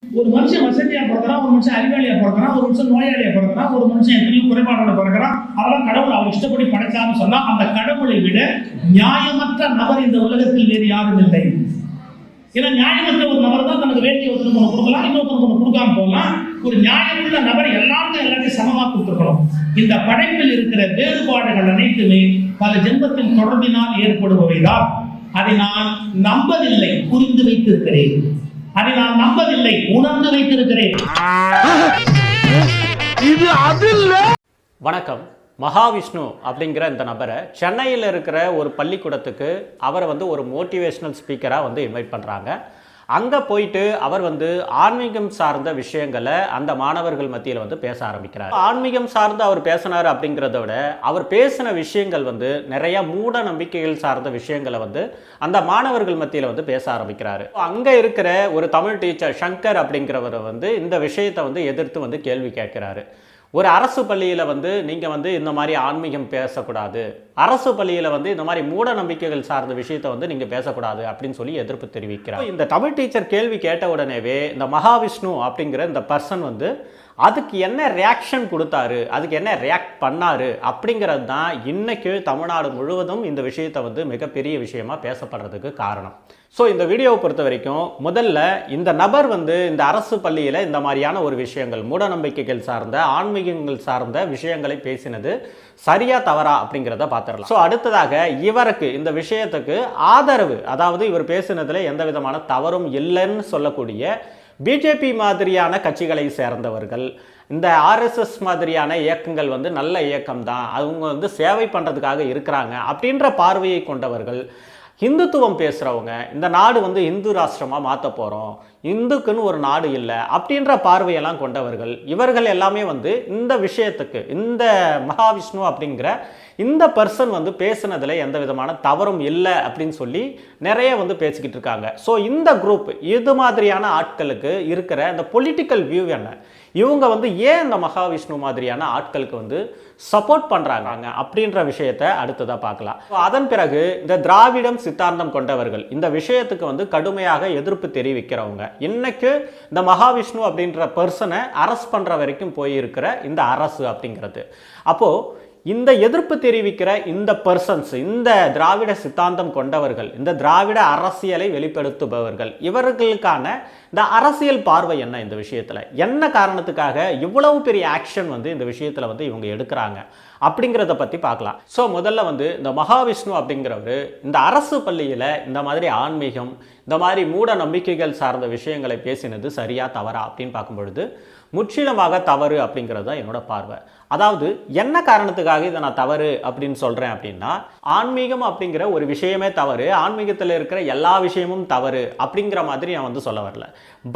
ஒரு மனுஷன் வசதியா பிறக்கிறான், ஒரு மனுஷன் அறிவாளியா பிறக்கிறான், ஒரு மனுஷன் நோயாளியா பிறக்கிறான், ஒரு மனுஷன் எத்தனையோ குறைபாடோட பிறக்கிறான். அதெல்லாம் கடவுள் அவர் இஷ்டப்படி படைச்சான்னு சொன்னா அந்த கடவுளை விட நியாயமற்ற நபர் இந்த உலகத்தில் வேறு யாரும் இல்லை. ஏன்னா நியாயமற்ற ஒரு நபர் தான் தனக்கு வேண்டிய ஒருத்தருக்கு ஒன்று கொடுக்கலாம், இன்னொருத்தருக்கு ஒன்று கொடுக்காம போகலாம். ஒரு நியாயமுள்ள நபர் எல்லாத்தையும் சமமா கொடுத்துருக்கணும். இந்த படைப்பில் இருக்கிற வேறுபாடுகள் அனைத்துமே பல ஜென்மத்தின் தொடர்பினால் ஏற்படுபவைதான். அதை நான் நம்பவில்லை, புரிந்து வைத்திருக்கிறேன். அதை நான் நம்பவில்லை, உணர்ந்து வைத்திருக்கிறேன். வணக்கம். மகாவிஷ்ணு அப்படிங்கிற இந்த நபரை சென்னையில் இருக்கிற ஒரு பள்ளிக்கூடத்துக்கு அவரை ஒரு மோட்டிவேஷனல் ஸ்பீக்கராக இன்வைட் பண்ணுறாங்க. அங்கே போயிட்டு அவர் ஆன்மீகம் சார்ந்த விஷயங்களை அந்த மாணவர்கள் மத்தியில் பேச ஆரம்பிக்கிறார். ஆன்மீகம் சார்ந்து அவர் பேசினார் அப்படிங்கிறத விட அவர் பேசின விஷயங்கள் நிறைய மூட நம்பிக்கைகள் சார்ந்த விஷயங்களை அந்த மாணவர்கள் மத்தியில் பேச ஆரம்பிக்கிறாரு. அங்கே இருக்கிற ஒரு தமிழ் டீச்சர் சங்கர் அப்படிங்கிறவர் இந்த விஷயத்தை எதிர்த்து கேள்வி கேட்கிறாரு. ஒரு அரசு பள்ளியில் நீங்கள் இந்த மாதிரி ஆன்மீகம் பேசக்கூடாது, அரசு பள்ளியில் இந்த மாதிரி மூட நம்பிக்கைகள் சார்ந்த விஷயத்தை நீங்கள் பேசக்கூடாது அப்படின்னு சொல்லி எதிர்ப்பு தெரிவிக்கிறார். இந்த தமிழ் டீச்சர் கேள்வி கேட்ட உடனேவே இந்த மகாவிஷ்ணு அப்படிங்கிற இந்த பர்சன் அதுக்கு என்ன ரியாக்ஷன் கொடுத்தாரு, அதுக்கு என்ன ரியாக்ட் பண்ணாரு அப்படிங்கிறது தான் இன்னைக்கு தமிழ்நாடு முழுவதும் இந்த விஷயத்தை மிகப்பெரிய விஷயமா பேசப்படுறதுக்கு காரணம். ஸோ இந்த வீடியோவை பொறுத்த வரைக்கும் முதல்ல இந்த நபர் இந்த அரசு பள்ளியில் இந்த மாதிரியான ஒரு விஷயங்கள் மூட நம்பிக்கைகள் சார்ந்த ஆன்மீகங்கள் சார்ந்த விஷயங்களை பேசினது சரியா தவறா அப்படிங்கிறத பார்த்துடலாம். ஸோ அடுத்ததாக இவருக்கு இந்த விஷயத்துக்கு ஆதரவு, அதாவது இவர் பேசினதுல எந்த விதமான தவறும் இல்லைன்னு சொல்லக்கூடிய பிஜேபி மாதிரியான கட்சிகளை சேர்ந்தவர்கள், இந்த ஆர்எஸ்எஸ் மாதிரியான இயக்கங்கள் நல்ல இயக்கம் தான், அவங்க சேவை பண்ணுறதுக்காக இருக்கிறாங்க அப்படின்ற பார்வையை கொண்டவர்கள், இந்துத்துவம் பேசுகிறவங்க, இந்த நாடு இந்து ராஷ்டிரமாக மாற்ற போகிறோம், இந்துக்குன்னு ஒரு நாடு இல்லை அப்படின்ற பார்வையெல்லாம் கொண்டவர்கள், இவர்கள் எல்லாமே இந்த விஷயத்துக்கு இந்த மகாவிஷ்ணு அப்படிங்கிற இந்த பர்சன் பேசுனதுல எந்த விதமான தவறும் இல்லை அப்படின்னு சொல்லி நிறைய பேசிக்கிட்டு இருக்காங்க. ஸோ இந்த குரூப் இது மாதிரியான ஆட்களுக்கு இருக்கிற இந்த பொலிட்டிக்கல் வியூ என்ன, இவங்க ஏன் இந்த மகாவிஷ்ணு மாதிரியான ஆட்களுக்கு சப்போர்ட் பண்ணுறாங்க அப்படின்ற விஷயத்தை அடுத்ததாக பார்க்கலாம். அதன் பிறகு இந்த திராவிடம் சித்தாந்தம் கொண்டவர்கள் இந்த விஷயத்துக்கு கடுமையாக எதிர்ப்பு தெரிவிக்கிறவங்க, இன்னைக்கு இந்த மகாவிஷ்ணு அப்படின்ற பர்சனை அரெஸ்ட் பண்ணுற வரைக்கும் போயிருக்கிற இந்த அரசு அப்படிங்கிறது. அப்போது இந்த எதிர்ப்பு தெரிவிக்கிற இந்த பர்சன்ஸ், இந்த திராவிட சித்தாந்தம் கொண்டவர்கள், இந்த திராவிட அரசியலை வெளிப்படுத்துபவர்கள், இவர்களுக்கான இந்த அரசியல் பார்வை என்ன, இந்த விஷயத்தில் என்ன காரணத்துக்காக இவ்வளவு பெரிய ஆக்ஷன் இந்த விஷயத்தில் இவங்க எடுக்கிறாங்க அப்படிங்கிறத பற்றி பார்க்கலாம். ஸோ முதல்ல இந்த மகாவிஷ்ணு அப்படிங்கிறவர் இந்த அரசு பள்ளியில் இந்த மாதிரி ஆன்மீகம், இந்த மாதிரி மூட நம்பிக்கைகள் சார்ந்த விஷயங்களை பேசினது சரியா தவறா அப்படின்னு பார்க்கும்பொழுது முற்றிலுமாக தவறு அப்படிங்கிறது தான் என்னோட பார்வை. அதாவது என்ன காரணத்துக்காக இதை நான் தவறு அப்படின்னு சொல்கிறேன் அப்படின்னா, ஆன்மீகம் அப்படிங்கிற ஒரு விஷயமே தவறு, ஆன்மீகத்தில் இருக்கிற எல்லா விஷயமும் தவறு அப்படிங்கிற மாதிரி நான் சொல்ல வரல.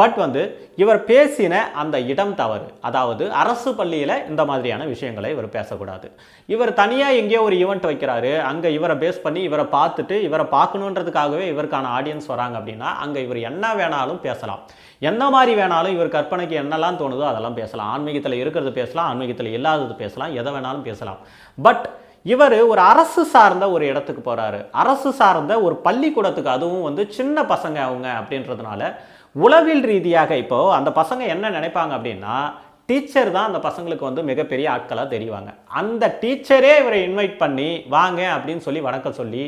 பட் இவர் பேசின அந்த இடம் தவறு. அதாவது அரசு பள்ளியில் இந்த மாதிரியான விஷயங்களை இவர் பேசக்கூடாது. இவர் தனியாக எங்கேயோ ஒரு ஈவெண்ட் வைக்கிறாரு, அங்கே இவரை பேஸ் பண்ணி இவரை பார்த்துட்டு இவரை பார்க்கணுன்றதுக்காகவே இவருக்கான ஆடியன்ஸ் வராங்க அப்படின்னா அங்கே இவர் என்ன வேணாலும் பேசலாம், என்ன மாதிரி வேணாலும் இவர் கற்பனைக்கு என்னெல்லாம் தோணுதோ அதெல்லாம் பேசலாம். ஆன்மீகத்தில் இருக்கிறது பேசலாம், ஆன்மீகத்தில் இல்லாதது பேசலாம், எதை வேணாலும் பேசலாம். பட் இவர் ஒரு அரசு சார்ந்த ஒரு இடத்துக்கு போகிறாரு, அரசு சார்ந்த ஒரு பள்ளிக்கூடத்துக்கு, அதுவும் சின்ன பசங்க அவங்க அப்படின்றதுனால உளவியல் ரீதியாக இப்போது அந்த பசங்க என்ன நினைப்பாங்க அப்படின்னா, டீச்சர் தான் அந்த பசங்களுக்கு மிகப்பெரிய ஆட்களாக தெரிவாங்க. அந்த டீச்சரே இவரை இன்வைட் பண்ணி வாங்க அப்படின்னு சொல்லி வணக்கம் சொல்லி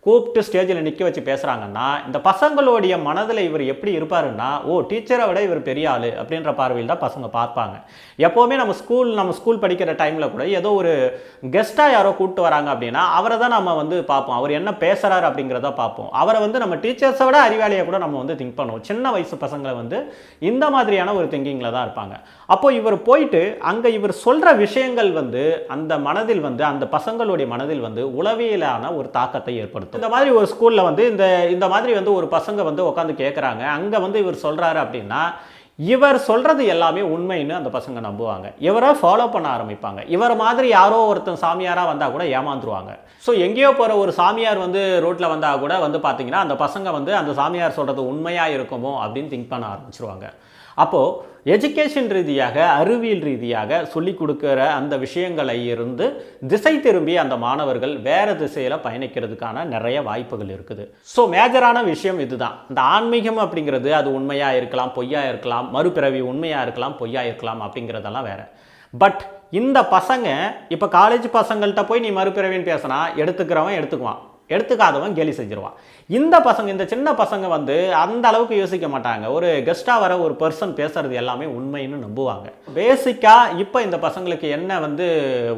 கூப்பிட்டு ஸ்டேஜில் நிற்க வச்சு பேசுகிறாங்கன்னா இந்த பசங்களுடைய மனதில் இவர் எப்படி இருப்பாருன்னா, ஓ டீச்சரை விட இவர் பெரிய ஆள் அப்படின்ற பார்வையில் தான் பசங்க பார்ப்பாங்க. எப்போவுமே நம்ம ஸ்கூல் படிக்கிற டைமில் கூட ஏதோ ஒரு கெஸ்ட்டாக யாரோ கூப்பிட்டு வராங்க அப்படின்னா அவரை தான் நம்ம பார்ப்போம், அவர் என்ன பேசுகிறாரு அப்படிங்கிறத பார்ப்போம். அவரை நம்ம டீச்சர்ஸை விட அறிவாளியை கூட நம்ம திங்க் பண்ணுவோம். சின்ன வயசு பசங்களை இந்த மாதிரியான ஒரு திங்கிங்கில் தான் இருப்பாங்க. அப்போ இவர் போயிட்டு அங்கே இவர் சொல்கிற விஷயங்கள் அந்த மனதில் அந்த பசங்களுடைய மனதில் உளவியலான ஒரு தாக்கத்தை ஏற்படுத்தும். இந்த மாதிரி ஒரு ஸ்கூலில் இந்த மாதிரி ஒரு பசங்க உட்காந்து கேட்குறாங்க, அங்கே இவர் சொல்கிறாரு அப்படின்னா இவர் சொல்கிறது எல்லாமே உண்மைன்னு அந்த பசங்க நம்புவாங்க, இவரை ஃபாலோ பண்ண ஆரம்பிப்பாங்க. இவர் மாதிரி யாரோ ஒருத்தன் சாமியாராக வந்தால் கூட ஏமாந்துருவாங்க. ஸோ எங்கேயோ போகிற ஒரு சாமியார் ரோட்டில் வந்தால் கூட பார்த்தீங்கன்னா அந்த பசங்க அந்த சாமியார் சொல்கிறது உண்மையாக இருக்குமோ அப்படின்னு திங்க் பண்ண ஆரம்பிச்சிருவாங்க. அப்போது எஜுகேஷன் ரீதியாக, அறிவியல் ரீதியாக சொல்லிக் கொடுக்குற அந்த விஷயங்களை இருந்து திசை திரும்பி அந்த மாணவர்கள் வேறு திசையில் பயணிக்கிறதுக்கான நிறைய வாய்ப்புகள் இருக்குது. ஸோ மேஜரான விஷயம் இதுதான். இந்த ஆன்மீகம் அப்படிங்கிறது அது உண்மையாக இருக்கலாம், பொய்யா இருக்கலாம், மறுபிறவி உண்மையாக இருக்கலாம், பொய்யா இருக்கலாம் அப்படிங்கிறதெல்லாம் வேறு. பட் இந்த பசங்க இப்போ காலேஜ் பசங்கள்கிட்ட போய் நீ மறுபிறவின்னு பேசினா எடுத்துக்கிறவன் எடுத்துக்குவான், எடுத்துக்காதவன் கேலி செஞ்சிருவான். இந்த பசங்க, இந்த சின்ன பசங்க வந்து அந்த அளவுக்கு யோசிக்க மாட்டாங்க. ஒரு கெஸ்ட்டாக வர ஒரு பர்சன் பேசுறது எல்லாமே உண்மைன்னு நம்புவாங்க. பேசிக்காக இப்போ இந்த பசங்களுக்கு என்ன வந்து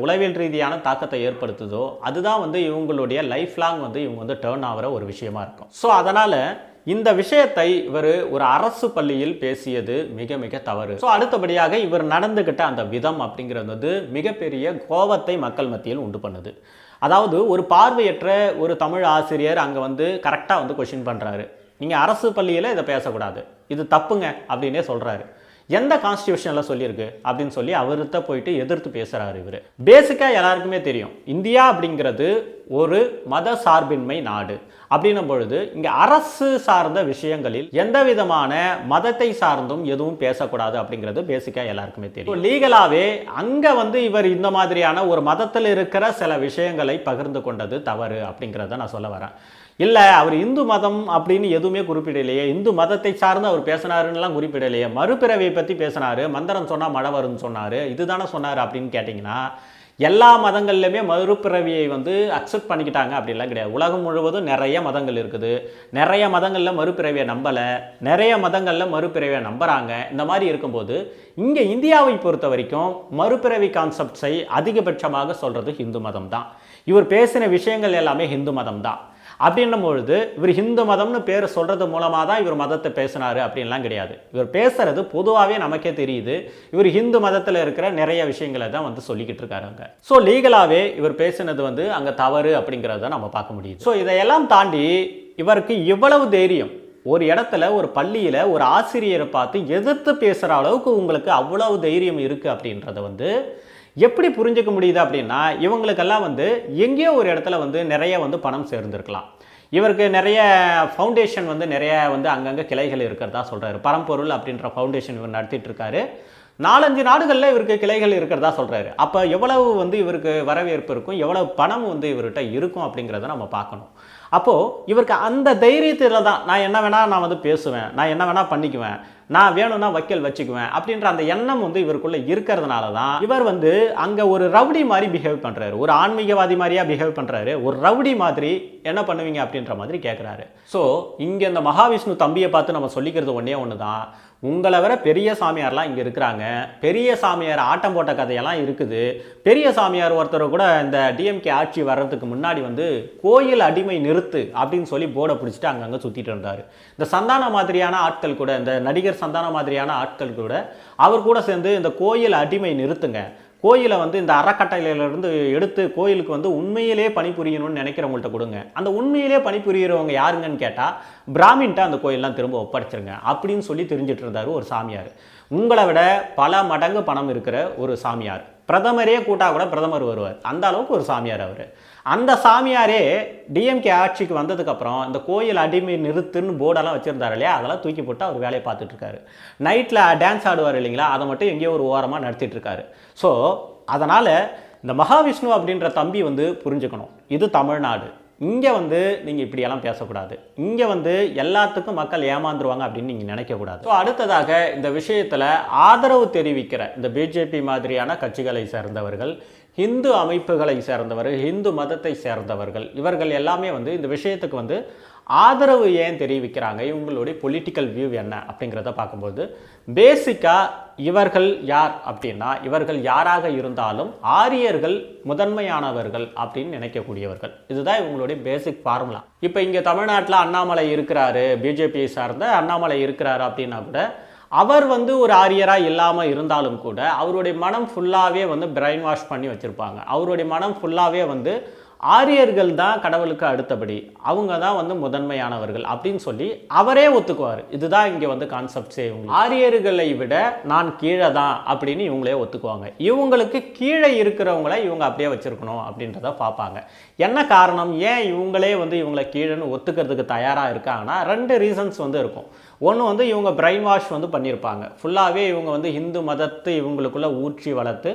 உளவியல் ரீதியான தாக்கத்தை ஏற்படுத்துதோ அதுதான் வந்து இவங்களுடைய லைஃப் லாங் வந்து இவங்க வந்து டேர்ன் ஆகிற ஒரு விஷயமா இருக்கும். ஸோ அதனால் இந்த விஷயத்தை இவர் ஒரு அரசு பள்ளியில் பேசியது மிக மிக தவறு. ஸோ அடுத்தபடியாக இவர் நடந்துக்கிட்ட அந்த விதம் அப்படிங்கிறது வந்து மிகப்பெரிய கோபத்தை மக்கள் மத்தியில் உண்டு பண்ணுது. அதாவது ஒரு பார்வையற்ற ஒரு தமிழ் ஆசிரியர் அங்கே வந்து கரெக்டாக வந்து கொஷின் பண்ணுறாரு, நீங்கள் அரசு பள்ளியில் இதை பேசக்கூடாது, இது தப்புங்க அப்படின்னே சொல்கிறாரு. எந்த கான்ஸ்டியூஷனில் சொல்லியிருக்கு அப்படின்னு சொல்லி அவர்கிட்ட போயிட்டு எதிர்த்து பேசுகிறாரு இவர். பேசிக்காக எல்லாருக்குமே தெரியும், இந்தியா அப்படிங்கிறது ஒரு மத சார்பின்மை நாடு. அப்படின்னும் பொழுது இங்கே அரசு சார்ந்த விஷயங்களில் எந்த விதமான மதத்தை சார்ந்தும் எதுவும் பேசக்கூடாது அப்படிங்கிறது பேசிக்காக எல்லாருக்குமே தெரியும். லீகலாகவே அங்கே வந்து இவர் இந்த மாதிரியான ஒரு மதத்தில் இருக்கிற சில விஷயங்களை பகிர்ந்து கொண்டது தவறு அப்படிங்கிறத நான் சொல்ல வரேன். இல்லை அவர் இந்து மதம் அப்படின்னு எதுவுமே குறிப்பிடலையே, இந்து மதத்தை சார்ந்து அவர் பேசினாருன்னெலாம் குறிப்பிடலையே, மறுபிறவியை பற்றி பேசினார், மந்திரம் சொன்னால் மழை வரும்னு சொன்னார், இதுதானே சொன்னார் அப்படின்னு கேட்டிங்கன்னா எல்லா மதங்கள்லையுமே மறுபிறவியை வந்து அக்செப்ட் பண்ணிக்கிட்டாங்க அப்படின்லாம் கிடையாது. உலகம் முழுவதும் நிறைய மதங்கள் இருக்குது. நிறைய மதங்களில் மறுபிறவியை நம்பலை, நிறைய மதங்களில் மறுபிறவியை நம்புகிறாங்க. இந்த மாதிரி இருக்கும்போது இங்கே இந்தியாவை பொறுத்த வரைக்கும் மறுபிறவி கான்செப்ட்ஸை அதிகபட்சமாக சொல்கிறது ஹிந்து மதம் தான். இவர் பேசின விஷயங்கள் எல்லாமே ஹிந்து மதம் தான். அப்படின்னும் பொழுது இவர் ஹிந்து மதம்னு பேர் சொல்கிறது மூலமாக தான் இவர் மதத்தை பேசினார் அப்படின்லாம் கிடையாது. இவர் பேசுறது பொதுவாகவே நமக்கே தெரியுது, இவர் ஹிந்து மதத்தில் இருக்கிற நிறைய விஷயங்களை தான் வந்து சொல்லிக்கிட்டு இருக்காருங்க. ஸோ லீகலாகவே இவர் பேசினது வந்து அங்கே தவறு அப்படிங்கிறத நம்ம பார்க்க முடியுது. ஸோ இதையெல்லாம் தாண்டி இவருக்கு இவ்வளவு தைரியம், ஒரு இடத்துல ஒரு பள்ளியில் ஒரு ஆசிரியரை பார்த்து எதிர்த்து பேசுகிற அளவுக்கு உங்களுக்கு அவ்வளவு தைரியம் இருக்குது அப்படின்றத வந்து எப்படி புரிஞ்சுக்க முடியுது அப்படின்னா, இவங்களுக்கெல்லாம் வந்து எங்கேயோ ஒரு இடத்துல வந்து நிறைய வந்து பணம் சேர்ந்துருக்கலாம். இவருக்கு நிறைய ஃபவுண்டேஷன் வந்து நிறைய வந்து அங்கங்கே கிளைகள் இருக்கிறதா சொல்கிறாரு. பரம்பொருள் அப்படின்ற ஃபவுண்டேஷன் இவர் நடத்திட்டு இருக்காரு. 4-5 நாடுகளில் இவருக்கு கிளைகள் இருக்கிறதா சொல்கிறாரு. அப்போ எவ்வளவு வந்து இவருக்கு வரவேற்பு இருக்கும், எவ்வளவு பணம் வந்து இவர்கிட்ட இருக்கும் அப்படிங்கிறத நம்ம பார்க்கணும். அப்போது இவருக்கு அந்த தைரியத்தில் தான் நான் என்ன வேணால் நான் வந்து பேசுவேன், நான் என்ன வேணால் பண்ணிக்குவேன், நான் வேணும்னா வக்கீல் வச்சுக்குவேன் அப்படின்ற அந்த எண்ணம் வந்து இவருக்குள்ளே இருக்கிறதுனால தான் இவர் வந்து அங்கே ஒரு ரவுடி மாதிரி பிஹேவ் பண்ணுறாரு. ஒரு ஆன்மீகவாதி மாதிரியாக பிஹேவ் பண்ணுறாரு. ஒரு ரவுடி மாதிரி என்ன பண்ணுவீங்க அப்படின்ற மாதிரி கேட்குறாரு. ஸோ இங்கே இந்த மகாவிஷ்ணு தம்பியை பார்த்து நம்ம சொல்லிக்கிறது ஒன்று தான், உங்களை வர பெரிய சாமியார்லாம் இங்கே இருக்கிறாங்க. பெரிய சாமியார் ஆட்டம் போட்ட கதையெல்லாம் இருக்குது. பெரிய சாமியார் ஒருத்தர் கூட இந்த டிஎம்கே ஆட்சி வர்றதுக்கு முன்னாடி வந்து கோயில் அடிமை நிறுத்து அப்படின்னு சொல்லி போர்டை பிடிச்சிட்டு அங்கங்கே சுற்றிட்டு இருந்தார். இந்த சந்தான மாதிரியான ஆட்கள் கூட, இந்த நடிகர் சந்தான மாதிரியான ஆட்கள் கூட அவர் கூட சேர்ந்து இந்த கோயில் அடிமை நிறுத்துங்க, கோயிலை வந்து இந்த அறக்கட்டளையிலிருந்து எடுத்து கோயிலுக்கு வந்து உண்மையிலே பணிபுரியணும்னு நினைக்கிறவங்கள்ட்ட கொடுங்க, அந்த உண்மையிலே பணிபுரியறவங்க யாருங்கன்னு கேட்டால் பிராமின்ட்ட அந்த கோயிலெலாம் திரும்ப ஒப்படைச்சிருங்க அப்படின்னு சொல்லி தெரிஞ்சிட்டு இருந்தார் ஒரு சாமியார். உங்களை விட பல மடங்கு பணம் இருக்கிற ஒரு சாமியார், பிரதமரே கூட்டாக கூட பிரதமர் வருவார், அந்த அளவுக்கு ஒரு சாமியார் அவர். அந்த சாமியாரே டிஎம்கே ஆட்சிக்கு வந்ததுக்கப்புறம் இந்த கோயில் அடிமை நிறுத்துன்னு போர்டெல்லாம் வச்சுருந்தார் இல்லையா, அதெல்லாம் தூக்கி போட்டு அவர் வேலையை பார்த்துட்ருக்காரு. நைட்டில் டான்ஸ் ஆடுவார் இல்லைங்களா, அதை மட்டும் எங்கேயோ ஒரு ஓரமாக நடத்திட்டுருக்காரு. ஸோ அதனால் இந்த மகாவிஷ்ணு அப்படின்ற தம்பி வந்து புரிஞ்சுக்கணும், இது தமிழ்நாடு, இங்கே வந்து நீங்கள் இப்படியெல்லாம் பேசக்கூடாது, இங்கே வந்து எல்லாத்துக்கும் மக்கள் ஏமாந்துருவாங்க அப்படின்னு நீங்கள் நினைக்கக்கூடாது. ஸோ அடுத்ததாக இந்த விஷயத்தில் ஆதரவு தெரிவிக்கிற இந்த பிஜேபி மாதிரியான கட்சிகளை சேர்ந்தவர்கள், ஹிந்து அமைப்புகளை சேர்ந்தவர்கள், ஹிந்து மதத்தை சேர்ந்தவர்கள், இவர்கள் எல்லாமே வந்து இந்த விஷயத்துக்கு வந்து ஆதரவு ஏன் தெரிவிக்கிறாங்க, இவங்களுடைய பொலிட்டிக்கல் வியூ என்ன அப்படிங்கிறத பார்க்கும்போது பேசிக்காக இவர்கள் யார் அப்படின்னா, இவர்கள் யாராக இருந்தாலும் ஆரியர்கள் முதன்மையானவர்கள் அப்படின்னு நினைக்கக்கூடியவர்கள். இதுதான் இவங்களுடைய பேசிக் ஃபார்முலா. இப்போ இங்கே தமிழ்நாட்டில் அண்ணாமலை இருக்கிறாரு, பிஜேபியை சார்ந்த அண்ணாமலை இருக்கிறாரு அப்படின்னா கூட அவர் வந்து ஒரு ஆரியராக இல்லாமல் இருந்தாலும் கூட அவருடைய மனம் ஃபுல்லாகவே வந்து பிரெயின் வாஷ் பண்ணி வச்சுருப்பாங்க. அவருடைய மனம் ஃபுல்லாகவே வந்து ஆரியர்கள் தான் கடவுளுக்கு அடுத்தபடி, அவங்க தான் வந்து முதன்மையானவர்கள் அப்படின்னு சொல்லி அவரே ஒத்துக்குவார். இதுதான் இங்கே வந்து கான்செப்ட்ஸே. இவங்க ஆரியர்களை விட நான் கீழே தான் அப்படின்னு இவங்களே ஒத்துக்குவாங்க. இவங்களுக்கு கீழே இருக்கிறவங்கள இவங்க அப்படியே வச்சுருக்கணும் அப்படின்றத பார்ப்பாங்க. என்ன காரணம், ஏன் இவங்களே வந்து இவங்களை கீழேன்னு ஒத்துக்கிறதுக்கு தயாராக இருக்காங்கன்னா 2 ரீசன்ஸ் வந்து இருக்கும். ஒன்று வந்து இவங்க பிரெயின் வாஷ் வந்து பண்ணியிருப்பாங்க. ஃபுல்லாகவே இவங்க வந்து இந்து மதத்தை இவங்களுக்குள்ள ஊற்றி வளர்த்து,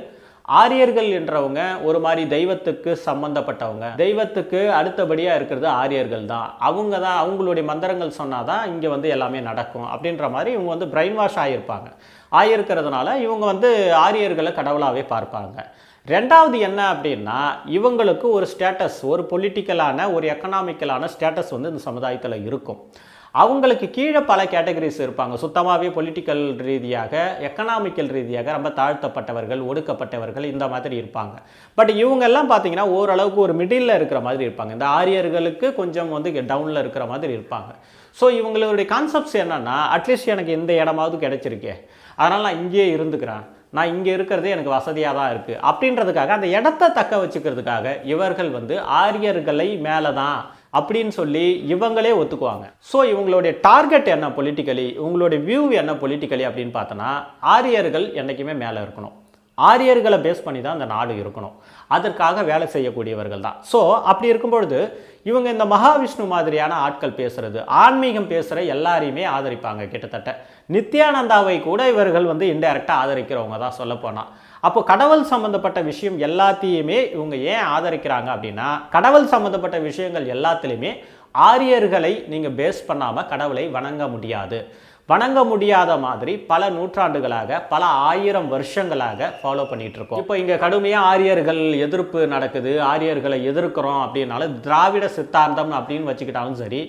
ஆரியர்கள் என்றவங்க ஒரு மாதிரி தெய்வத்துக்கு சம்பந்தப்பட்டவங்க, தெய்வத்துக்கு அடுத்தபடியாக இருக்கிறது ஆரியர்கள் தான், அவங்க தான் அவங்களுடைய மந்திரங்கள் சொன்னால் தான் இங்கே வந்து எல்லாமே நடக்கும் அப்படின்ற மாதிரி இவங்க வந்து பிரெயின் வாஷ் ஆகியிருப்பாங்க. ஆகியிருக்கிறதுனால இவங்க வந்து ஆரியர்களை கடவுளாகவே பார்ப்பாங்க. ரெண்டாவது என்ன அப்படின்னா, இவங்களுக்கு ஒரு ஸ்டேட்டஸ், ஒரு பொலிட்டிக்கலான ஒரு எக்கனாமிக்கலான ஸ்டேட்டஸ் வந்து இந்த சமுதாயத்தில் இருக்கும். அவங்களுக்கு கீழே பல கேட்டகரிஸ் இருப்பாங்க. சுத்தமாகவே பொலிட்டிக்கல் ரீதியாக, எக்கனாமிக்கல் ரீதியாக ரொம்ப தாழ்த்தப்பட்டவர்கள், ஒடுக்கப்பட்டவர்கள், இந்த மாதிரி இருப்பாங்க. பட் இவங்கெல்லாம் பார்த்தீங்கன்னா ஓரளவுக்கு ஒரு மிடில் இருக்கிற மாதிரி இருப்பாங்க. இந்த ஆரியர்களுக்கு கொஞ்சம் வந்து டவுனில் இருக்கிற மாதிரி இருப்பாங்க. ஸோ இவங்களுடைய கான்செப்ட்ஸ் என்னென்னா, அட்லீஸ்ட் எனக்கு இந்த இடமாவது கிடைச்சிருக்கே, அதனால் நான் இங்கேயே இருந்துக்கிறேன், நான் இங்கே இருக்கிறதே எனக்கு வசதியாக தான் இருக்குது அப்படின்றதுக்காக, அந்த இடத்த தக்க வச்சுக்கிறதுக்காக இவர்கள் வந்து ஆரியர்களை மேலே தான் அப்படின்னு சொல்லி இவங்களே ஒத்துக்குவாங்க. ஸோ இவங்களுடைய டார்கெட் என்ன பொலிட்டிக்கலி, இவங்களுடைய வியூ என்ன பொலிட்டிக்கலி அப்படின்னு பார்த்தோன்னா, ஆரியர்கள் என்றைக்குமே மேலே இருக்கணும், ஆரியர்களை பேஸ் பண்ணி தான் அந்த நாடு இருக்கணும், அதற்காக வேலை செய்யக்கூடியவர்கள் தான். ஸோ அப்படி இருக்கும்பொழுது இவங்க இந்த மகாவிஷ்ணு மாதிரியான ஆட்கள் பேசுறது, ஆன்மீகம் பேசுகிற எல்லாரையுமே ஆதரிப்பாங்க. கிட்டத்தட்ட நித்யானந்தாவை கூட இவர்கள் வந்து இன்டைரக்டாக ஆதரிக்கிறவங்க தான் சொல்லப்போனால். அப்போ கடவுள் சம்மந்தப்பட்ட விஷயம் எல்லாத்தையுமே இவங்க ஏன் ஆதரிக்கிறாங்க அப்படின்னா, கடவுள் சம்மந்தப்பட்ட விஷயங்கள் எல்லாத்துலேயுமே ஆரியர்களை நீங்கள் பேஸ் பண்ணாமல் கடவுளை வணங்க முடியாது, வணங்க முடியாத மாதிரி பல நூற்றாண்டுகளாக, பல 1000 வருஷங்களாக ஃபாலோ பண்ணிட்டு இருக்கோம். இப்போ இங்கே கடுமையாக ஆரியர்கள் எதிர்ப்பு நடக்குது, ஆரியர்களை எதிர்க்கிறோம் அப்படின்னால திராவிட சித்தாந்தம் அப்படின்னு வச்சுக்கிட்டாலும் சரி,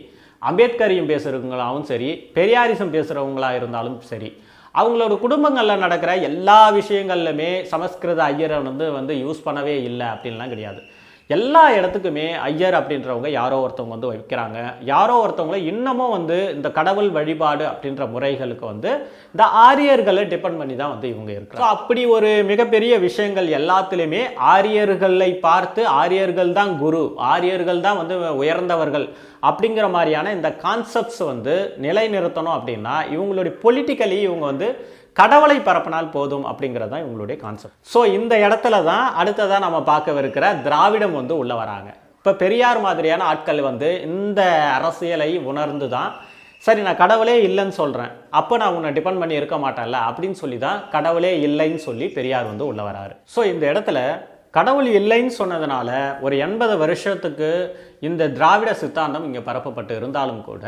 அம்பேத்கரையும் பேசுகிறவங்களாவும் சரி, பெரியாரிசம் பேசுகிறவங்களா இருந்தாலும் சரி, அவங்களோட குடும்பங்களில் நடக்கிற எல்லா விஷயங்கள்லுமே சமஸ்கிருத ஐயரை வந்து யூஸ் பண்ணவே இல்லை அப்படின்லாம் கிடையாது. எல்லா இடத்துக்குமே ஐயர் அப்படின்றவங்க யாரோ ஒருத்தவங்க வந்து வைக்கிறாங்க. யாரோ ஒருத்தவங்களை இன்னமும் வந்து இந்த கடவுள் வழிபாடு அப்படின்ற முறைகளுக்கு வந்து இந்த ஆரியர்களை டிபெண்ட் பண்ணி தான் வந்து இவங்க இருக்கிறாங்க. ஸோ அப்படி ஒரு மிகப்பெரிய விஷயங்கள் எல்லாத்துலேயுமே ஆரியர்களை பார்த்து, ஆரியர்கள் தான் குரு, ஆரியர்கள் தான் வந்து உயர்ந்தவர்கள் அப்படிங்கிற மாதிரியான இந்த கான்செப்ட்ஸ் வந்து நிலைநிறுத்தணும் அப்படின்னா, இவங்களுடைய பொலிட்டிக்கலி இவங்க வந்து கடவுளை பரப்பினால் போதும் அப்படிங்கிறது தான் இவங்களுடைய கான்செப்ட். ஸோ இந்த இடத்துல தான் அடுத்ததாக நம்ம பார்க்கவிருக்கிற திராவிடம் வந்து உள்ளே வராங்க. இப்போ பெரியார் மாதிரியான ஆட்கள் வந்து இந்த அரசியலை உணர்ந்து தான், சரி நான் கடவுளே இல்லைன்னு சொல்கிறேன், அப்போ நான் உன்னை டிபெண்ட் பண்ணி இருக்க மாட்டேன்ல அப்படின்னு சொல்லி தான் கடவுளே இல்லைன்னு சொல்லி பெரியார் வந்து உள்ளே வராரு. ஸோ இந்த இடத்துல கடவுள் இல்லைன்னு சொன்னதுனால ஒரு 80 வருஷத்துக்கு இந்த திராவிட சித்தாந்தம் இங்கே பரப்பப்பட்டு இருந்தாலும் கூட,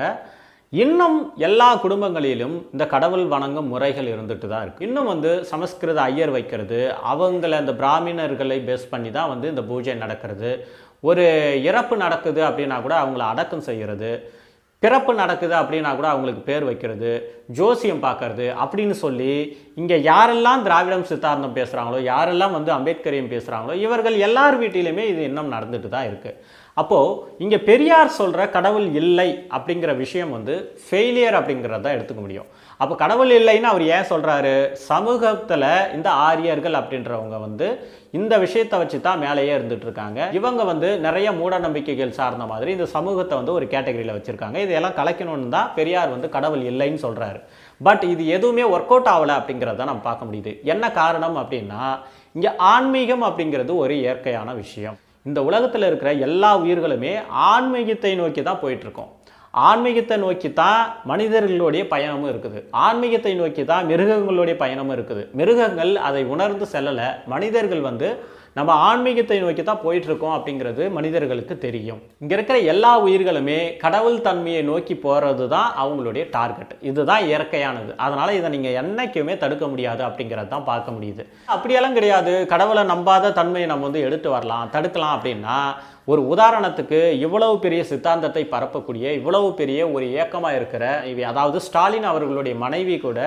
இன்னும் எல்லா குடும்பங்களிலும் இந்த கடவுள் வணங்கும் முறைகள் இருந்துட்டு தான் இருக்குது. இன்னும் வந்து சமஸ்கிருத ஐயர் வைக்கிறது, அவங்கள அந்த பிராமணர்களை பேஸ் பண்ணி தான் வந்து இந்த பூஜை நடக்கிறது. ஒரு இறப்பு நடக்குது அப்படின்னா கூட அவங்கள அடக்கம் செய்கிறது, பிறப்பு நடக்குது அப்படின்னா கூட அவங்களுக்கு பேர் வைக்கிறது, ஜோசியம் பார்க்கறது அப்படின்னு சொல்லி இங்கே யாரெல்லாம் திராவிடம் சித்தாந்தம் பேசுகிறாங்களோ, யாரெல்லாம் வந்து அம்பேத்கரையும் பேசுகிறாங்களோ, இவர்கள் எல்லார் வீட்டிலுமே இது இன்னும் நடந்துட்டு தான் இருக்குது. அப்போது இங்கே பெரியார் சொல்கிற கடவுள் இல்லை அப்படிங்கிற விஷயம் வந்து ஃபெயிலியர் அப்படிங்கிறத எடுத்துக்க முடியும். அப்போ கடவுள் இல்லைன்னு அவர் ஏன் சொல்கிறாரு? சமூகத்தில் இந்த ஆரியர்கள் அப்படின்றவங்க வந்து இந்த விஷயத்தை வச்சு தான் மேலேயே இருந்துட்டு இருக்காங்க. இவங்க வந்து நிறைய மூட நம்பிக்கைகள் சார்ந்த மாதிரி இந்த சமூகத்தை வந்து ஒரு கேட்டகரியில் வச்சுருக்காங்க. இதையெல்லாம் கலைக்கணும்னு தான் பெரியார் வந்து கடவுள் இல்லைன்னு சொல்கிறாரு. பட் இது எதுவுமே ஒர்க் அவுட் ஆகலை அப்படிங்கிறத நம்ம பார்க்க முடியுது. என்ன காரணம் அப்படின்னா, இங்கே ஆன்மீகம் அப்படிங்கிறது ஒரு இயற்கையான விஷயம். இந்த உலகத்தில் இருக்கிற எல்லா உயிர்களுமே ஆன்மீகத்தை நோக்கி தான் போயிட்டுருக்கோம். ஆன்மீகத்தை நோக்கி தான் மனிதர்களுடைய பயணமும் இருக்குது. ஆன்மீகத்தை நோக்கி தான் மிருகங்களுடைய பயணமும் இருக்குது. மிருகங்கள் அதை உணர்ந்து செல்லலை, மனிதர்கள் வந்து நம்ம ஆன்மீகத்தை நோக்கி தான் போயிட்டுருக்கோம் அப்படிங்கிறது மனிதர்களுக்கு தெரியும். இங்கே இருக்கிற எல்லா உயிர்களுமே கடவுள் தன்மையை நோக்கி போகிறது தான் அவங்களுடைய டார்கெட். இதுதான் இயற்கையானது. அதனால் இதை நீங்கள் என்னைக்குமே தடுக்க முடியாது அப்படிங்கிறது தான் பார்க்க முடியுது. அப்படியெல்லாம் கிடையாது, கடவுளை நம்பாத தன்மையை நம்ம வந்து எடுத்து வரலாம், தடுக்கலாம் அப்படின்னா, ஒரு உதாரணத்துக்கு இவ்வளவு பெரிய சித்தாந்தத்தை பரப்பக்கூடிய இவ்வளவு பெரிய ஒரு இயக்கமாக இருக்கிற அதாவது ஸ்டாலின் அவர்களுடைய மனைவி கூட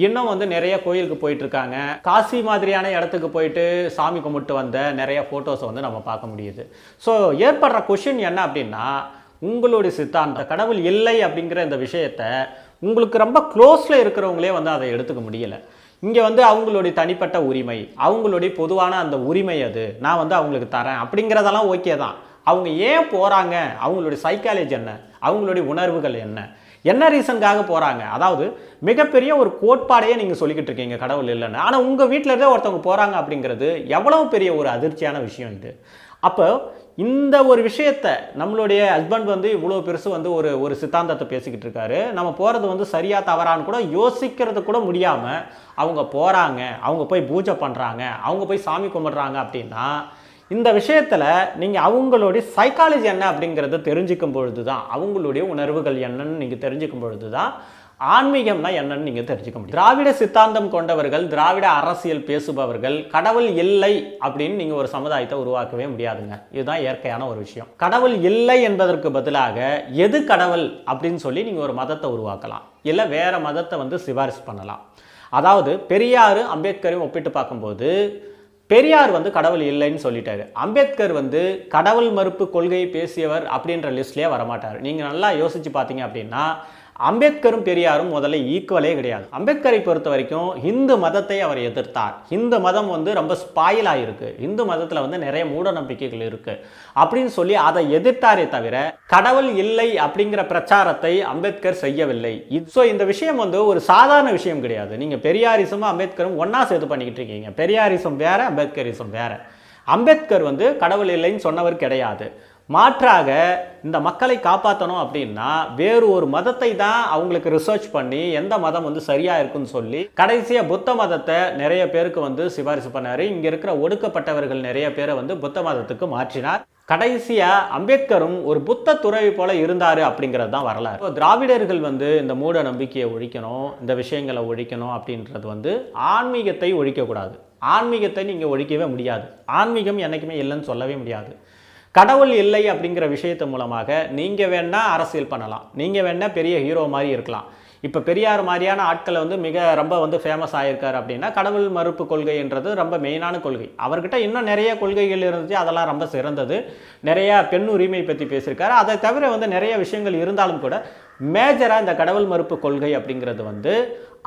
இன்னும் வந்து நிறைய கோயிலுக்கு போயிட்டு இருக்காங்க. காசி மாதிரியான இடத்துக்கு போயிட்டு சாமி கும்பிட்டு வந்த நிறைய ஃபோட்டோஸை வந்து நம்ம பார்க்க முடியுது. ஸோ ஏற்படுற கொஷின் என்ன அப்படின்னா, உங்களுடைய சித்தாந்த கடவுள் இல்லை அப்படிங்கிற இந்த விஷயத்தை உங்களுக்கு ரொம்ப க்ளோஸில் இருக்கிறவங்களே வந்து அதை எடுத்துக்க முடியலை. இங்கே வந்து அவங்களுடைய தனிப்பட்ட உரிமை, அவங்களுடைய பொதுவான அந்த உரிமை, அது நான் வந்து அவங்களுக்கு தரேன் அப்படிங்கிறதெல்லாம் ஓகே தான். அவங்க ஏன் போகிறாங்க, அவங்களுடைய சைக்காலஜி என்ன, அவங்களுடைய உணர்வுகள் என்ன, என்ன ரீசனுக்காக போகிறாங்க? அதாவது மிகப்பெரிய ஒரு கோட்பாடையே நீங்கள் சொல்லிக்கிட்டு இருக்கீங்க கடவுள் இல்லைன்னு, ஆனால் உங்கள் வீட்டில் இருந்தே ஒருத்தவங்க போகிறாங்க அப்படிங்கிறது எவ்வளவு பெரிய ஒரு அதிர்ச்சியான விஷயம் இது. அப்போ இந்த ஒரு விஷயத்தை நம்மளுடைய ஹஸ்பண்ட் வந்து இவ்வளோ பெருசு வந்து ஒரு சித்தாந்தத்தை பேசிக்கிட்டு இருக்காரு, நம்ம போகிறது வந்து சரியா தவறான்னு கூட யோசிக்கிறது கூட முடியாமல் அவங்க போகிறாங்க, அவங்க போய் பூஜை பண்ணுறாங்க, அவங்க போய் சாமி கும்பிட்றாங்க அப்படின்னா இந்த விஷயத்தில் நீங்கள் அவங்களுடைய சைக்காலஜி என்ன அப்படிங்கிறத தெரிஞ்சுக்கும் பொழுது தான், அவங்களுடைய உணர்வுகள் என்னன்னு நீங்கள் தெரிஞ்சுக்கும் பொழுது தான் ஆன்மீகம்னா என்னன்னு நீங்கள் தெரிஞ்சுக்க முடியும். திராவிட சித்தாந்தம் கொண்டவர்கள், திராவிட அரசியல் பேசுபவர்கள் கடவுள் இல்லை அப்படின்னு நீங்கள் ஒரு சமுதாயத்தை உருவாக்கவே முடியாதுங்க. இதுதான் இயற்கையான ஒரு விஷயம். கடவுள் இல்லை என்பதற்கு பதிலாக எது கடவுள் அப்படின்னு சொல்லி நீங்கள் ஒரு மதத்தை உருவாக்கலாம், இல்லை வேற மதத்தை வந்து சிபாரிசு பண்ணலாம். அதாவது பெரியார் அம்பேத்கரையும் ஒப்பிட்டு பார்க்கும்போது பெரியார் வந்து கடவுள் இல்லைன்னு சொல்லிட்டாரு, அம்பேத்கர் வந்து கடவுள் மறுப்பு கொள்கையை பேசியவர் அப்படின்ற லிஸ்ட்லேயே வரமாட்டார். நீங்கள் நல்லா யோசிச்சு பார்த்தீங்க அப்படின்னா அம்பேத்கரும் பெரியாரும் முதல்ல ஈக்குவலே கிடையாது. அம்பேத்கரை பொறுத்த வரைக்கும் இந்து மதத்தை அவர் எதிர்த்தார். இந்து மதம் வந்து ரொம்ப ஸ்பாயில் ஆகிருக்கு, இந்து மதத்தில் வந்து நிறைய மூட நம்பிக்கைகள் இருக்கு அப்படின்னு சொல்லி அதை எதிர்த்தாரே தவிர கடவுள் இல்லை அப்படிங்கிற பிரச்சாரத்தை அம்பேத்கர் செய்யவில்லை. ஸோ இந்த விஷயம் வந்து ஒரு சாதாரண விஷயம் கிடையாது. நீங்கள் பெரியாரிசமும் அம்பேத்கரும் ஒன்னா சேர்த்து பண்ணிக்கிட்டு இருக்கீங்க. பெரியாரிசம் வேற, அம்பேத்கரிசம் வேற. அம்பேத்கர் வந்து கடவுள் இல்லைன்னு சொன்னவர் கிடையாது. மாற்றாக இந்த மக்களை காப்பாற்றணும் அப்படின்னா வேறு ஒரு மதத்தை தான் அவங்களுக்கு ரிசர்ச் பண்ணி எந்த மதம் வந்து சரியா இருக்குன்னு சொல்லி கடைசியாக புத்த மதத்தை நிறைய பேருக்கு வந்து சிபாரிசு பண்ணாரு. இங்க இருக்கிற ஒடுக்கப்பட்டவர்கள் நிறைய பேரை வந்து புத்த மதத்துக்கு மாற்றினார். கடைசியா அம்பேத்கரும் ஒரு புத்த துறவி போல இருந்தாரு அப்படிங்கிறது தான் வரலாறு. திராவிடர்கள் வந்து இந்த மூட நம்பிக்கையை ஒழிக்கணும், இந்த விஷயங்களை ஒழிக்கணும் அப்படின்றது வந்து ஆன்மீகத்தை ஒழிக்கக்கூடாது. ஆன்மீகத்தை நீங்க ஒழிக்கவே முடியாது. ஆன்மீகம் என்னைக்குமே இல்லைன்னு சொல்லவே முடியாது. கடவுள் இல்லை அப்படிங்கிற விஷயத்து மூலமாக நீங்கள் வேணா அரசியல் பண்ணலாம், நீங்கள் வேணா பெரிய ஹீரோ மாதிரி இருக்கலாம். இப்போ பெரியார் மாதிரியான ஆட்களை வந்து ரொம்ப வந்து ஃபேமஸ் ஆகியிருக்காரு அப்படின்னா கடவுள் மறுப்பு கொள்கைன்றது ரொம்ப மெயினான கொள்கை. அவர்கிட்ட இன்னும் நிறைய கொள்கைகள் இருந்துச்சு, அதெல்லாம் ரொம்ப சிறந்தது. நிறைய பெண் உரிமை பற்றி பேசியிருக்காரு. அதை தவிர வந்து நிறைய விஷயங்கள் இருந்தாலும் கூட மேஜராக இந்த கடவுள் மறுப்பு கொள்கை அப்படிங்கிறது வந்து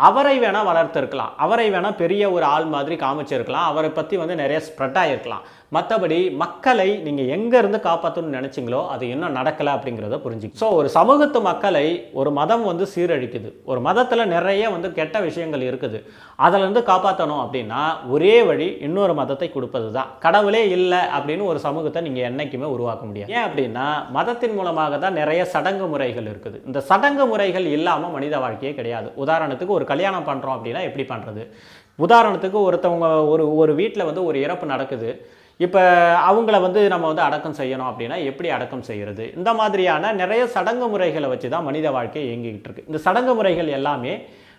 அவரை வேணால் வளர்த்துருக்கலாம், அவரை வேணால் பெரிய ஒரு ஆள் மாதிரி காமிச்சிருக்கலாம், அவரை பற்றி வந்து நிறைய ஸ்ப்ரெட் ஆகிருக்கலாம். மற்றபடி மக்களை நீங்கள் எங்கேருந்து காப்பாற்றணும்னு நினச்சிங்களோ அது இன்னும் நடக்கலை அப்படிங்கிறத புரிஞ்சுக்க. ஸோ ஒரு சமூகத்து மக்களை ஒரு மதம் வந்து சீரழிக்குது, ஒரு மதத்தில் நிறைய வந்து கெட்ட விஷயங்கள் இருக்குது, அதிலேருந்து காப்பாற்றணும் அப்படின்னா ஒரே வழி இன்னொரு மதத்தை கொடுப்பது தான். கடவுளே இல்லை அப்படின்னு ஒரு சமூகத்தை நீங்கள் என்றைக்குமே உருவாக்க முடியாது. ஏன் அப்படின்னா மதத்தின் மூலமாக தான் நிறைய சடங்கு முறைகள் இருக்குது. இந்த சடங்கு முறைகள் இல்லாமல் மனித வாழ்க்கையே கிடையாது. உதாரணத்துக்கு ஒரு கல்யாணம் பண்ணுறோம் அப்படின்னா எப்படி பண்ணுறது? உதாரணத்துக்கு ஒருத்தவங்க ஒரு வீட்டில் வந்து ஒரு இறப்பு நடக்குது, இப்போ அவங்கள வந்து நம்ம வந்து அடக்கம் செய்யணும் அப்படின்னா எப்படி அடக்கம் செய்கிறது? இந்த மாதிரியான நிறைய சடங்கு முறைகளை வச்சு தான் மனித வாழ்க்கை இயங்கிக்கிட்டு இருக்கு. இந்த சடங்கு முறைகள் எல்லாமே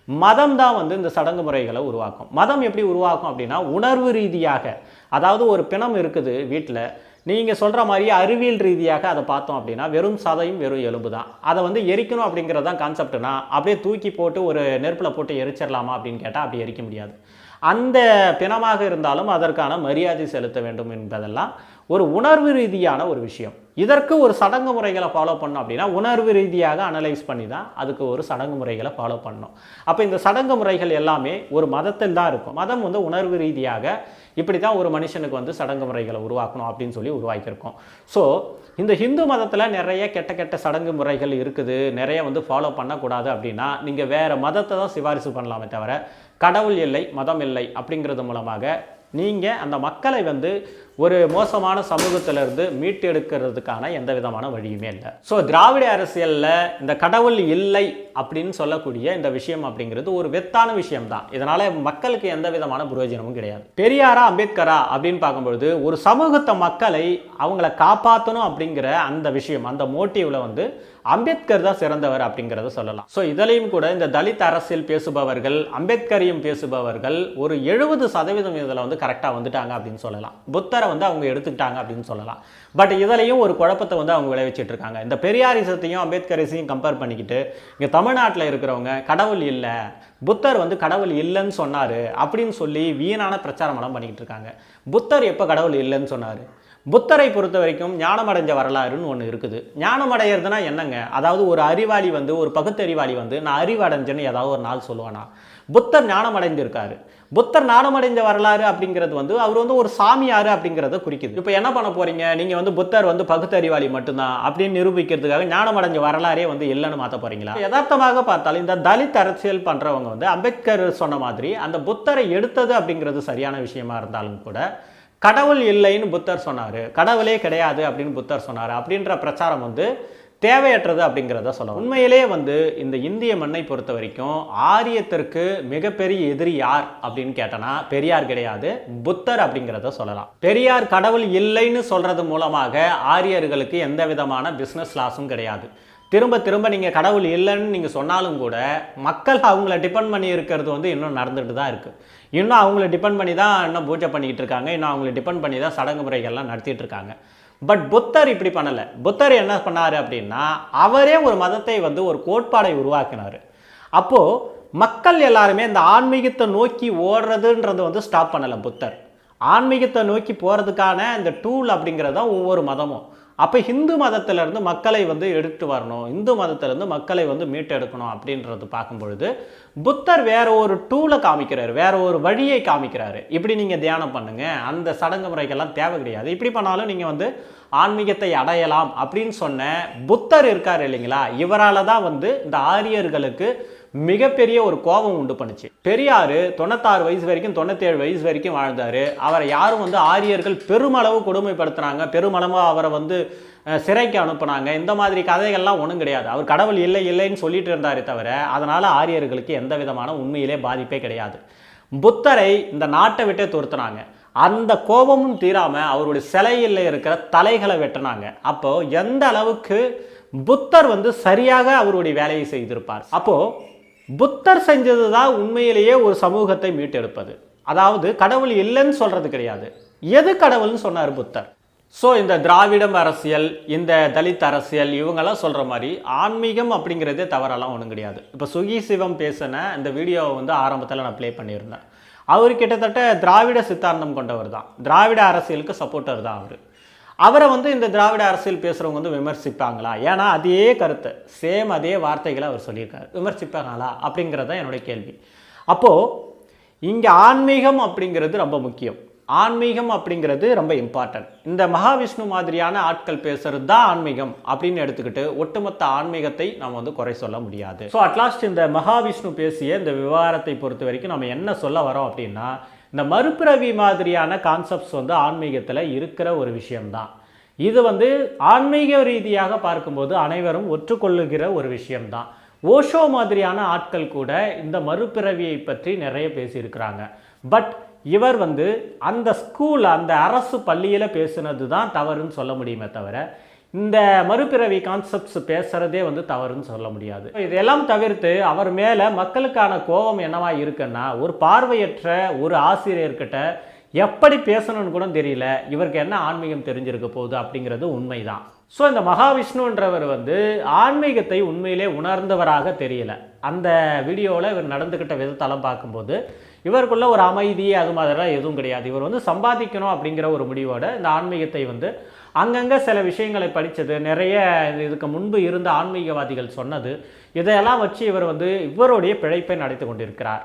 மதம் தான் வந்து இந்த சடங்கு முறைகளை உருவாக்கும். மதம் எப்படி உருவாக்கும் அப்படின்னா உணர்வு ரீதியாக, அதாவது ஒரு பிணம் இருக்குது வீட்டில், நீங்கள் சொல்கிற மாதிரி அறிவியல் ரீதியாக அதை பார்த்தோம் அப்படின்னா வெறும் சதையும் வெறும் எலும்பு தான். அதை வந்து எரிக்கணும் அப்படிங்கிறது தான் கான்செப்ட்னா அப்படியே தூக்கி போட்டு ஒரு நெருப்பில் போட்டு எரிச்சிடலாமா அப்படின்னு கேட்டால் அப்படி எரிக்க முடியாது. அந்த பிணமாக இருந்தாலும் அதற்கான மரியாதை செலுத்த வேண்டும் என்பதெல்லாம் ஒரு உணர்வு ரீதியான ஒரு விஷயம். இதற்கு ஒரு சடங்கு முறைகளை ஃபாலோ பண்ணோம் அப்படின்னா உணர்வு ரீதியாக அனலைஸ் பண்ணி தான் அதுக்கு ஒரு சடங்கு முறைகளை ஃபாலோ பண்ணணும். அப்போ இந்த சடங்கு முறைகள் எல்லாமே ஒரு மதத்தில் தான் இருக்கும். மதம் வந்து உணர்வு ரீதியாக இப்படி தான் ஒரு மனுஷனுக்கு வந்து சடங்கு முறைகளை உருவாக்கணும் அப்படின்னு சொல்லி உருவாக்கியிருக்கோம். ஸோ இந்த ஹிந்து மதத்தில் நிறைய கெட்ட சடங்கு முறைகள் இருக்குது, நிறைய வந்து ஃபாலோ பண்ணக்கூடாது அப்படின்னா நீங்கள் வேறு மதத்தை தான் சிபாரிசு பண்ணலாமே தவிர கடவுள் இல்லை மதம் இல்லை அப்படிங்கிறது மூலமாக நீங்கள் அந்த மக்களை வந்து ஒரு மோசமான சமூகத்திலிருந்து மீட்டெடுக்கிறதுக்கான எந்த விதமான வழியுமே இல்லை. ஸோ திராவிட அரசியலில் இந்த கடவுள் இல்லை அப்படின்னு சொல்லக்கூடிய இந்த விஷயம் அப்படிங்கிறது ஒரு வெத்தான விஷயம் தான். இதனால் மக்களுக்கு எந்த விதமான பிரயோஜனமும் கிடையாது. பெரியாரா அம்பேத்கரா அப்படின்னு பார்க்கும்பொழுது ஒரு சமூகத்தை மக்களை அவங்கள காப்பாற்றணும் அப்படிங்கிற அந்த விஷயம், அந்த மோட்டிவில் வந்து அம்பேத்கர் தான் சிறந்தவர் அப்படிங்கிறத சொல்லலாம். ஸோ இதிலையும் கூட இந்த தலித் அரசியல் பேசுபவர்கள், அம்பேத்கரையும் பேசுபவர்கள் ஒரு 70% இதில் வந்து கரெக்டாக வந்துட்டாங்க அப்படின்னு சொல்லலாம். புத்தரை வந்து அவங்க எடுத்துக்கிட்டாங்க அப்படின்னு சொல்லலாம். பட் இதிலையும் ஒரு குழப்பத்தை வந்து அவங்க விளைவிச்சிட்டு இருக்காங்க. இந்த பெரியாரிசத்தையும் அம்பேத்கரிசையும் கம்பேர் பண்ணிக்கிட்டு இங்கே தமிழ்நாட்டில் இருக்கிறவங்க கடவுள் இல்லை, புத்தர் வந்து கடவுள் இல்லைன்னு சொன்னார் அப்படின்னு சொல்லி வீணான பிரச்சாரமெல்லாம் பண்ணிக்கிட்டு இருக்காங்க. புத்தர் எப்போ கடவுள் இல்லைன்னு சொன்னார்? புத்தரை பொறுத்த வரைக்கும் ஞானமடைஞ்ச வரலாறுன்னு ஒன்று இருக்குது. ஞானமடைகிறதுனா என்னங்க? அதாவது ஒரு அறிவாளி வந்து, ஒரு பகுத்தறிவாளி வந்து நான் அறிவடைஞ்சேன்னு ஏதாவது ஒரு நாள் சொல்லுவானா? புத்தர் ஞானமடைந்திருக்காரு. புத்தர் ஞானமடைஞ்ச வரலாறு அப்படிங்கிறது வந்து அவர் வந்து ஒரு சாமியார் அப்படிங்கிறத குறிக்குது. இப்போ என்ன பண்ண போறீங்க? நீங்கள் வந்து புத்தர் வந்து பகுத்தறிவாளி மட்டும்தான் அப்படின்னு நிரூபிக்கிறதுக்காக ஞானமடைஞ்ச வரலாறே வந்து இல்லைன்னு மாற்ற போறீங்களா? யதார்த்தமாக பார்த்தாலும் இந்த தலித் அரசியல் பண்றவங்க வந்து அம்பேத்கர் சொன்ன மாதிரி அந்த புத்தரை எடுத்தது அப்படிங்கிறது சரியான விஷயமா இருந்தாலும் கூட கடவுள் இல்லைன்னு புத்தர் சொன்னார், கடவுளே கிடையாது அப்படின்னு புத்தர் சொன்னார் அப்படின்ற பிரச்சாரம் வந்து தேவையற்றது அப்படிங்கிறத சொல்லலாம். உண்மையிலே வந்து இந்த இந்திய மண்ணை பொறுத்த வரைக்கும் ஆரியத்திற்கு மிகப்பெரிய எதிரி யார் அப்படின்னு கேட்டனா பெரியார் கிடையாது, புத்தர் அப்படிங்கிறத சொல்லலாம். பெரியார் கடவுள் இல்லைன்னு சொல்றது மூலமாக ஆரியர்களுக்கு எந்த விதமான பிஸ்னஸ் லாஸும் கிடையாது. திரும்ப திரும்ப நீங்கள் கடவுள் இல்லைன்னு நீங்கள் சொன்னாலும் கூட மக்கள் அவங்கள டிபெண்ட் பண்ணி இருக்கிறது வந்து இன்னும் நடந்துட்டு தான் இருக்குது. இன்னும் அவங்கள டிபெண்ட் பண்ணி தான் இன்னும் பூஜை பண்ணிக்கிட்டு இருக்காங்க, இன்னும் அவங்கள டிபெண்ட் பண்ணி தான் சடங்கு முறைகள்லாம் நடத்திட்டு இருக்காங்க. பட் புத்தர் இப்படி பண்ணலை. புத்தர் என்ன பண்ணார் அப்படின்னா அவரே ஒரு மதத்தை வந்து ஒரு கோட்பாடை உருவாக்கினார். அப்போது மக்கள் எல்லாருமே இந்த ஆன்மீகத்தை நோக்கி ஓடுறதுன்றது வந்து ஸ்டாப் பண்ணலை புத்தர். ஆன்மீகத்தை நோக்கி போகிறதுக்கான இந்த டூல் அப்படிங்கிறது தான் ஒவ்வொரு மதமும். அப்போ ஹிந்து மதத்திலேருந்து மக்களை வந்து எடுத்து வரணும், இந்து மதத்திலேருந்து மக்களை வந்து மீட்டெடுக்கணும் அப்படின்றது பார்க்கும்பொழுது புத்தர் வேற ஒரு டூலை காமிக்கிறாரு, வேற ஒரு வழியை காமிக்கிறாரு. இப்படி நீங்கள் தியானம் பண்ணுங்க, அந்த சடங்கு முறைகள்லாம் தேவை கிடையாது, இப்படி பண்ணாலும் நீங்கள் வந்து ஆன்மீகத்தை அடையலாம் அப்படின்னு சொன்ன புத்தர் இருக்கார் இல்லைங்களா, இவரால் தான் வந்து இந்த ஆரியர்களுக்கு மிகப்பெரிய ஒரு கோபம் உண்டு பண்ணுச்சு. பெரியார் 96 வயசு வரைக்கும் 97 வயசு வரைக்கும் வாழ்ந்தார். அவரை யாரும் வந்து ஆரியர்கள் பெருமளவு கொடுமைப்படுத்துனாங்க, பெருமளவு அவரை வந்து சிறைக்கு அனுப்புனாங்க, இந்த மாதிரி கதைகள்லாம் ஒன்றும் கிடையாது. அவர் கடவுள் இல்லை இல்லைன்னு சொல்லிட்டு இருந்தாரே தவிர அதனால் ஆரியர்களுக்கு எந்த விதமான உண்மையிலே பாதிப்பே கிடையாது. புத்தரை இந்த நாட்டை விட்டே துரத்துனாங்க. அந்த கோபமும் தீராமல் அவருடைய சிலையில் இருக்கிற தலைகளை வெட்டினாங்க. அப்போ எந்த அளவுக்கு புத்தர் வந்து சரியாக அவருடைய வேலையை செய்திருப்பார். அப்போது புத்தர் செஞ்சது தான் உண்மையிலேயே ஒரு சமூகத்தை மீட்டெடுப்பது. அதாவது கடவுள் இல்லைன்னு சொல்றது கிடையாது, எது கடவுள்னு சொன்னார் புத்தர். ஸோ இந்த திராவிடம் அரசியல், இந்த தலித் அரசியல், இவங்கெல்லாம் சொல்கிற மாதிரி ஆன்மீகம் அப்படிங்கிறதே தவறெல்லாம் ஒன்றும் கிடையாது. இப்போ சுகி சிவம் பேசின இந்த வீடியோவை வந்து ஆரம்பத்தில் நான் ப்ளே பண்ணியிருந்தேன். அவர் கிட்டத்தட்ட திராவிட சித்தாந்தம் கொண்டவர் தான், திராவிட அரசியலுக்கு சப்போர்ட்டர் தான் அவர். அவரை வந்து இந்த திராவிட அரசியல் பேசுகிறவங்க வந்து விமர்சிப்பாங்களா? ஏன்னா அதே கருத்தை சேம் அதே வார்த்தைகளை அவர் சொல்லியிருக்காரு, விமர்சிப்பாங்களா அப்படிங்கிறது தான் என்னுடைய கேள்வி. அப்போது இங்கே ஆன்மீகம் அப்படிங்கிறது ரொம்ப முக்கியம், ஆன்மீகம் அப்படிங்கிறது ரொம்ப இம்பார்ட்டன்ட். இந்த மகாவிஷ்ணு மாதிரியான ஆட்கள் பேசுறது தான் ஆன்மீகம் அப்படின்னு எடுத்துக்கிட்டு ஒட்டுமொத்த ஆன்மீகத்தை நம்ம வந்து குறை சொல்ல முடியாது. ஸோ அட்லாஸ்ட் இந்த மகாவிஷ்ணு பேசிய இந்த விவகாரத்தை பொறுத்த வரைக்கும் நம்ம என்ன சொல்ல வரோம் அப்படின்னா, இந்த மறுபிறவி மாதிரியான கான்செப்ட்ஸ் வந்து ஆன்மீகத்தில் இருக்கிற ஒரு விஷயம்தான். இது வந்து ஆன்மீக ரீதியாக பார்க்கும்போது அனைவரும் ஒற்றுக்கொள்ளுகிற ஒரு விஷயம்தான். ஓஷோ மாதிரியான ஆட்கள் கூட இந்த மறுபிறவியை பற்றி நிறைய பேசியிருக்கிறாங்க. பட் இவர் வந்து அந்த ஸ்கூல், அந்த அரசு பள்ளியில் பேசுனது தான் தவறுன்னு சொல்ல முடியுமே தவிர இந்த மறுபிறவி கான்செப்ட்ஸ் பேசுகிறதே வந்து தவறுன்னு சொல்ல முடியாது. இதெல்லாம் தவிர்த்து அவர் மேலே மக்களுக்கான கோபம் என்னவா இருக்குன்னா, ஒரு பார்வையற்ற ஒரு ஆசிரியர்கிட்ட எப்படி பேசணும்னு கூட தெரியல, இவருக்கு என்ன ஆன்மீகம் தெரிஞ்சிருக்க போகுது அப்படிங்கிறது உண்மைதான். ஸோ இந்த மகாவிஷ்ணுன்றவர் வந்து ஆன்மீகத்தை உண்மையிலே உணர்ந்தவராக தெரியல. அந்த வீடியோவில் இவர் நடந்துக்கிட்ட விதத்தெல்லாம் பார்க்கும்போது இவருக்குள்ள ஒரு அமைதி அது மாதிரிலாம் எதுவும் கிடையாது. இவர் வந்து சம்பாதிக்கணும் அப்படிங்கிற ஒரு முடிவோட இந்த ஆன்மீகத்தை வந்து அங்கங்கே சில விஷயங்களை படித்தது, நிறைய இதுக்கு முன்பு இருந்த ஆன்மீகவாதிகள் சொன்னது, இதையெல்லாம் வச்சு இவர் வந்து இவருடைய பிழைப்பை நடத்தி கொண்டிருக்கிறார்.